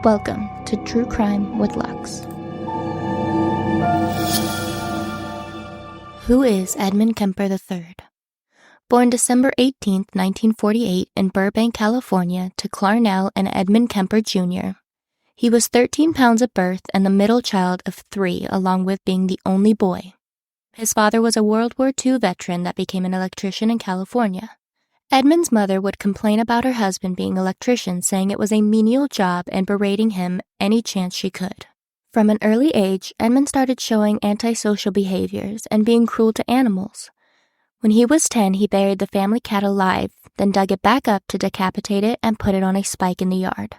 Welcome to True Crime with Lux. Who is Edmund Kemper III? Born December 18, 1948 in Burbank, California to Clarnell and Edmund Kemper Jr., he was 13 pounds at birth and the middle child of 3, along with being the only boy. His father was a World War II veteran that became an electrician in California. Edmund's mother would complain about her husband being an electrician, saying it was a menial job and berating him any chance she could. From an early age, Edmund started showing antisocial behaviors and being cruel to animals. When he was 10, he buried the family cat alive, then dug it back up to decapitate it and put it on a spike in the yard.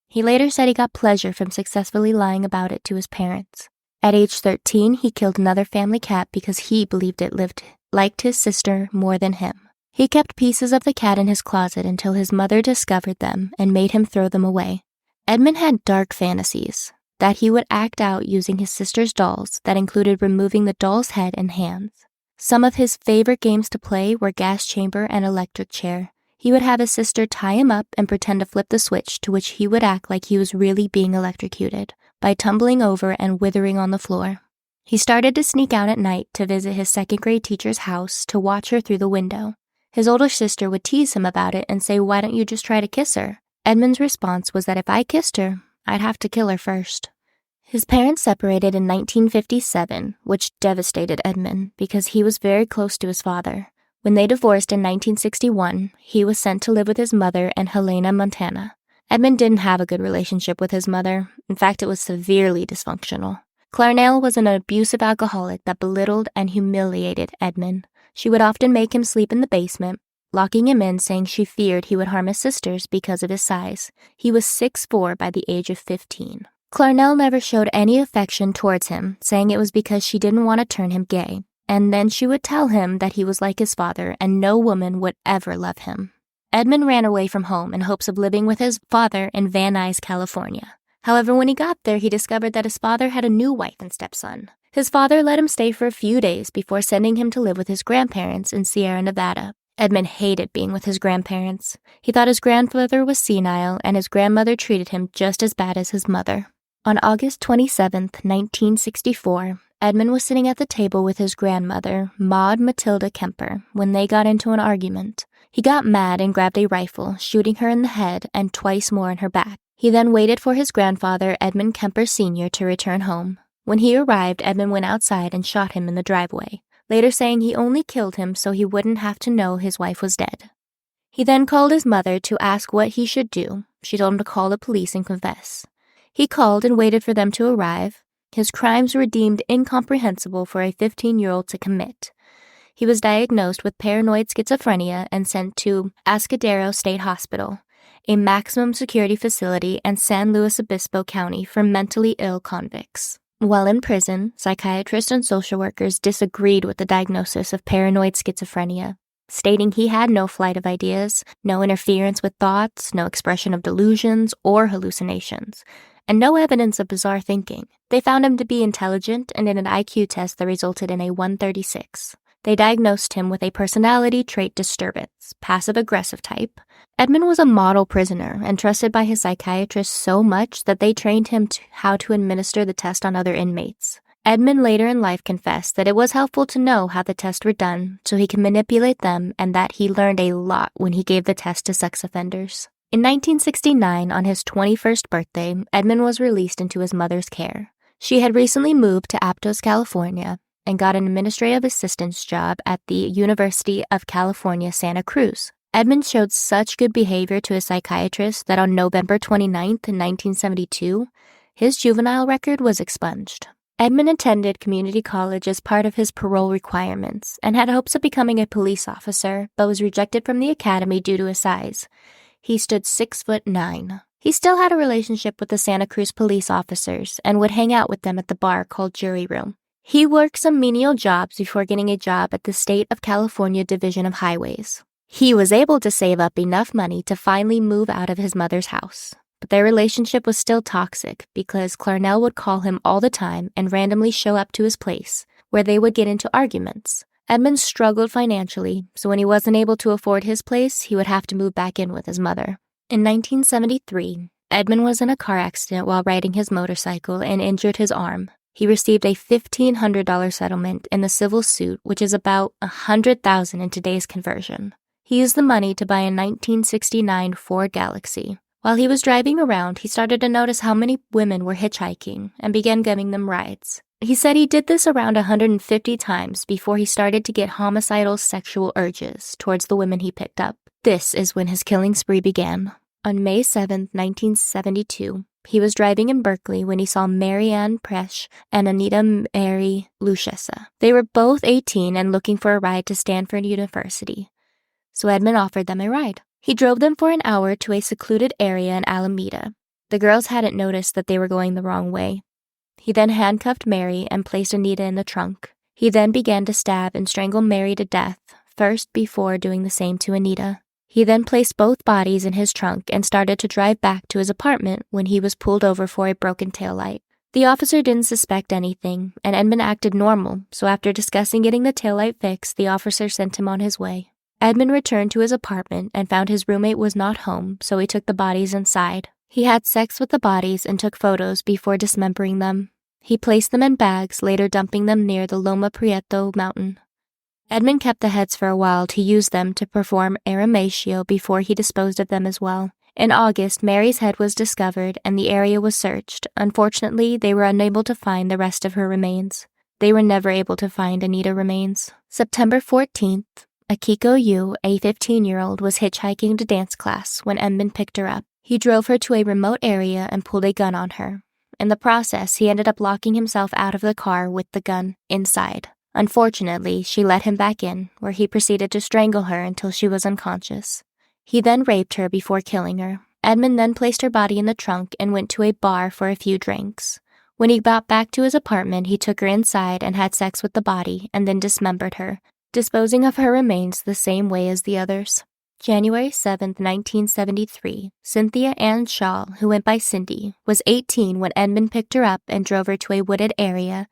He later said he got pleasure from successfully lying about it to his parents. At age 13, he killed another family cat because he believed it liked his sister more than him. He kept pieces of the cat in his closet until his mother discovered them and made him throw them away. Edmund had dark fantasies that he would act out using his sister's dolls that included removing the doll's head and hands. Some of his favorite games to play were gas chamber and electric chair. He would have his sister tie him up and pretend to flip the switch, to which he would act like he was really being electrocuted by tumbling over and withering on the floor. He started to sneak out at night to visit his second-grade teacher's house to watch her through the window. His older sister would tease him about it and say, "Why don't you just try to kiss her?" Edmund's response was that if I kissed her, I'd have to kill her first. His parents separated in 1957, which devastated Edmund because he was very close to his father. When they divorced in 1961, he was sent to live with his mother in Helena, Montana. Edmund didn't have a good relationship with his mother. In fact, it was severely dysfunctional. Clarnell was an abusive alcoholic that belittled and humiliated Edmund. She would often make him sleep in the basement, locking him in, saying she feared he would harm his sisters because of his size. He was 6'4" by the age of 15. Clarnell never showed any affection towards him, saying it was because she didn't want to turn him gay. And then she would tell him that he was like his father and no woman would ever love him. Edmund ran away from home in hopes of living with his father in Van Nuys, California. However, when he got there, he discovered that his father had a new wife and stepson. His father let him stay for a few days before sending him to live with his grandparents in Sierra Nevada. Edmund hated being with his grandparents. He thought his grandfather was senile and his grandmother treated him just as bad as his mother. On August 27, 1964, Edmund was sitting at the table with his grandmother, Maud Matilda Kemper, when they got into an argument. He got mad and grabbed a rifle, shooting her in the head and twice more in her back. He then waited for his grandfather, Edmund Kemper Sr., to return home. When he arrived, Edmund went outside and shot him in the driveway, later saying he only killed him so he wouldn't have to know his wife was dead. He then called his mother to ask what he should do. She told him to call the police and confess. He called and waited for them to arrive. His crimes were deemed incomprehensible for a 15-year-old to commit. He was diagnosed with paranoid schizophrenia and sent to Atascadero State Hospital, a maximum security facility in San Luis Obispo County for mentally ill convicts. While in prison, psychiatrists and social workers disagreed with the diagnosis of paranoid schizophrenia, stating he had no flight of ideas, no interference with thoughts, no expression of delusions or hallucinations, and no evidence of bizarre thinking. They found him to be intelligent and did an IQ test that resulted in a 136. They diagnosed him with a personality trait disturbance, passive-aggressive type. Edmund was a model prisoner and trusted by his psychiatrist so much that they trained him how to administer the test on other inmates. Edmund later in life confessed that it was helpful to know how the tests were done so he could manipulate them and that he learned a lot when he gave the test to sex offenders. In 1969, on his 21st birthday, Edmund was released into his mother's care. She had recently moved to Aptos, California, and got an administrative assistant's job at the University of California, Santa Cruz. Edmund showed such good behavior to his psychiatrist that on November 29th, 1972, his juvenile record was expunged. Edmund attended community college as part of his parole requirements and had hopes of becoming a police officer, but was rejected from the academy due to his size. He stood 6'9". He still had a relationship with the Santa Cruz police officers and would hang out with them at the bar called Jury Room. He worked some menial jobs before getting a job at the State of California Division of Highways. He was able to save up enough money to finally move out of his mother's house. But their relationship was still toxic because Clarnell would call him all the time and randomly show up to his place, where they would get into arguments. Edmund struggled financially, so when he wasn't able to afford his place, he would have to move back in with his mother. In 1973, Edmund was in a car accident while riding his motorcycle and injured his arm. He received a $1,500 settlement in the civil suit, which is about $100,000 in today's conversion. He used the money to buy a 1969 Ford Galaxy. While he was driving around, he started to notice how many women were hitchhiking and began giving them rides. He said he did this around 150 times before he started to get homicidal sexual urges towards the women he picked up. This is when his killing spree began. On May 7, 1972, he was driving in Berkeley when he saw Mary Ann Presch and Anita Mary Luchessa. They were both 18 and looking for a ride to Stanford University, so Edmund offered them a ride. He drove them for an hour to a secluded area in Alameda. The girls hadn't noticed that they were going the wrong way. He then handcuffed Mary and placed Anita in the trunk. He then began to stab and strangle Mary to death, first before doing the same to Anita. He then placed both bodies in his trunk and started to drive back to his apartment when he was pulled over for a broken taillight. The officer didn't suspect anything, and Edmund acted normal, so after discussing getting the taillight fixed, the officer sent him on his way. Edmund returned to his apartment and found his roommate was not home, so he took the bodies inside. He had sex with the bodies and took photos before dismembering them. He placed them in bags, later dumping them near the Loma Prieto mountain. Edmund kept the heads for a while to use them to perform aeromatio before he disposed of them as well. In August, Mary's head was discovered and the area was searched. Unfortunately, they were unable to find the rest of her remains. They were never able to find Anita's remains. September 14th, Akiko Yu, a 15-year-old, was hitchhiking to dance class when Edmund picked her up. He drove her to a remote area and pulled a gun on her. In the process, he ended up locking himself out of the car with the gun inside. Unfortunately, she let him back in, where he proceeded to strangle her until she was unconscious. He then raped her before killing her. Edmund then placed her body in the trunk and went to a bar for a few drinks. When he got back to his apartment, he took her inside and had sex with the body and then dismembered her, disposing of her remains the same way as the others. January 7, 1973, Cynthia Ann Shaw, who went by Cindy, was 18 when Edmund picked her up and drove her to a wooded area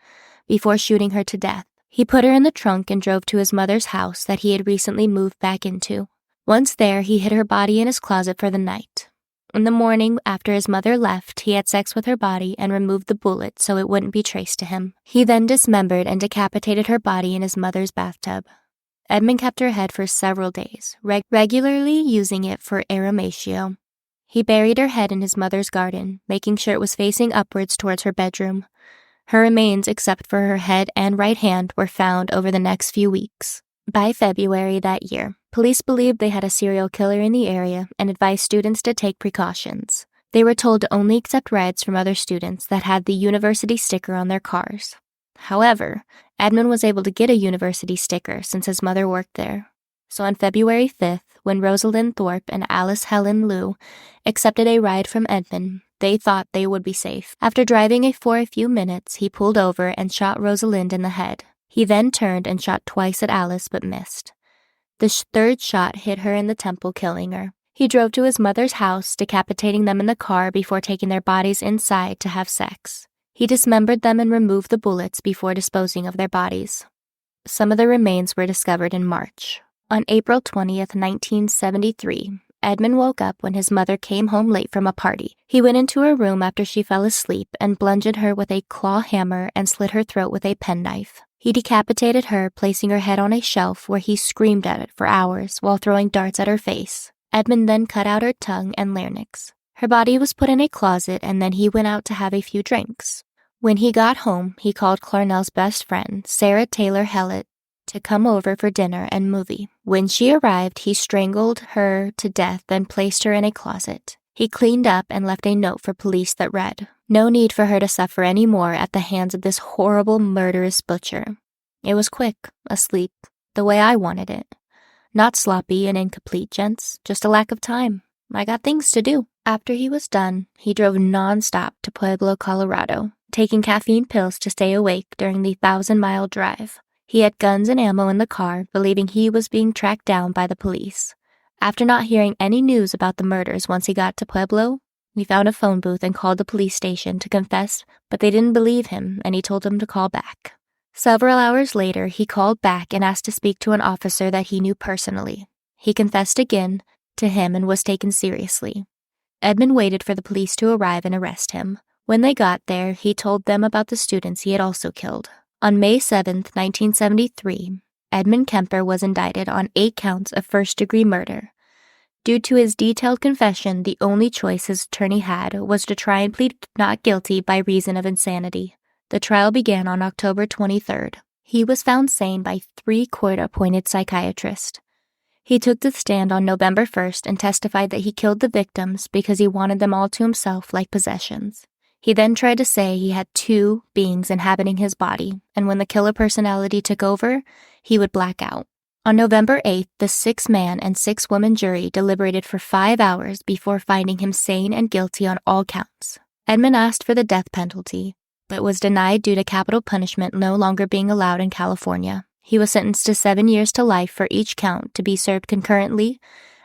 before shooting her to death. He put her in the trunk and drove to his mother's house that he had recently moved back into. Once there, he hid her body in his closet for the night. In the morning, after his mother left, he had sex with her body and removed the bullet so it wouldn't be traced to him. He then dismembered and decapitated her body in his mother's bathtub. Edmund kept her head for several days, regularly using it for aeromatio. He buried her head in his mother's garden, making sure it was facing upwards towards her bedroom. Her remains, except for her head and right hand, were found over the next few weeks. By February that year, police believed they had a serial killer in the area and advised students to take precautions. They were told to only accept rides from other students that had the university sticker on their cars. However, Edmund was able to get a university sticker since his mother worked there. So on February 5th, when Rosalind Thorpe and Alice Helen Liu accepted a ride from Edmund, they thought they would be safe. After driving for a few minutes, he pulled over and shot Rosalind in the head. He then turned and shot twice at Alice but missed. The third shot hit her in the temple, killing her. He drove to his mother's house, decapitating them in the car before taking their bodies inside to have sex. He dismembered them and removed the bullets before disposing of their bodies. Some of the remains were discovered in March. On April 20th, 1973, Edmund woke up when his mother came home late from a party. He went into her room after she fell asleep and bludgeoned her with a claw hammer and slit her throat with a penknife. He decapitated her, placing her head on a shelf where he screamed at it for hours while throwing darts at her face. Edmund then cut out her tongue and larynx. Her body was put in a closet and then he went out to have a few drinks. When he got home, he called Clarnell's best friend, Sarah Taylor Hellett, to come over for dinner and movie. When she arrived, he strangled her to death and placed her in a closet. He cleaned up and left a note for police that read, "No need for her to suffer any more at the hands of this horrible, murderous butcher." It was quick, asleep, the way I wanted it. Not sloppy and incomplete, gents, just a lack of time. I got things to do. After he was done, he drove non-stop to Pueblo, Colorado, taking caffeine pills to stay awake during the 1,000-mile drive. He had guns and ammo in the car, believing he was being tracked down by the police. After not hearing any news about the murders once he got to Pueblo, he found a phone booth and called the police station to confess, but they didn't believe him, and he told them to call back. Several hours later, he called back and asked to speak to an officer that he knew personally. He confessed again to him and was taken seriously. Edmund waited for the police to arrive and arrest him. When they got there, he told them about the students he had also killed. On May 7, 1973, Edmund Kemper was indicted on 8 counts of first-degree murder. Due to his detailed confession, the only choice his attorney had was to try and plead not guilty by reason of insanity. The trial began on October 23rd. He was found sane by 3 court-appointed psychiatrists. He took the stand on November 1st and testified that he killed the victims because he wanted them all to himself like possessions. He then tried to say he had 2 beings inhabiting his body, and when the killer personality took over, he would black out. On November 8th, the 6-man and 6-woman jury deliberated for 5 hours before finding him sane and guilty on all counts. Edmund asked for the death penalty, but was denied due to capital punishment no longer being allowed in California. He was sentenced to 7 years to life for each count to be served concurrently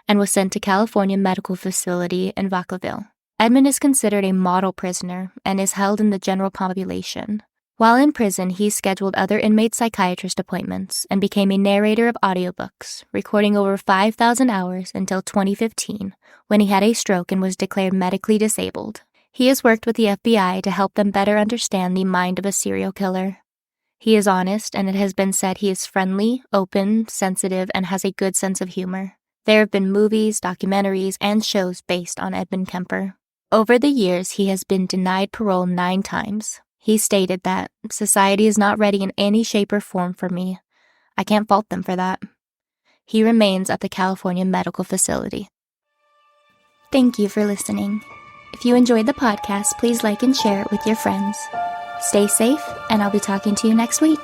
and was sent to California Medical Facility in Vacaville. Edmund is considered a model prisoner and is held in the general population. While in prison, he scheduled other inmate psychiatrist appointments and became a narrator of audiobooks, recording over 5,000 hours until 2015, when he had a stroke and was declared medically disabled. He has worked with the FBI to help them better understand the mind of a serial killer. He is honest, and it has been said he is friendly, open, sensitive, and has a good sense of humor. There have been movies, documentaries, and shows based on Edmund Kemper. Over the years, he has been denied parole 9 times. He stated that, "Society is not ready in any shape or form for me. I can't fault them for that." He remains at the California Medical Facility. Thank you for listening. If you enjoyed the podcast, please like and share it with your friends. Stay safe, and I'll be talking to you next week.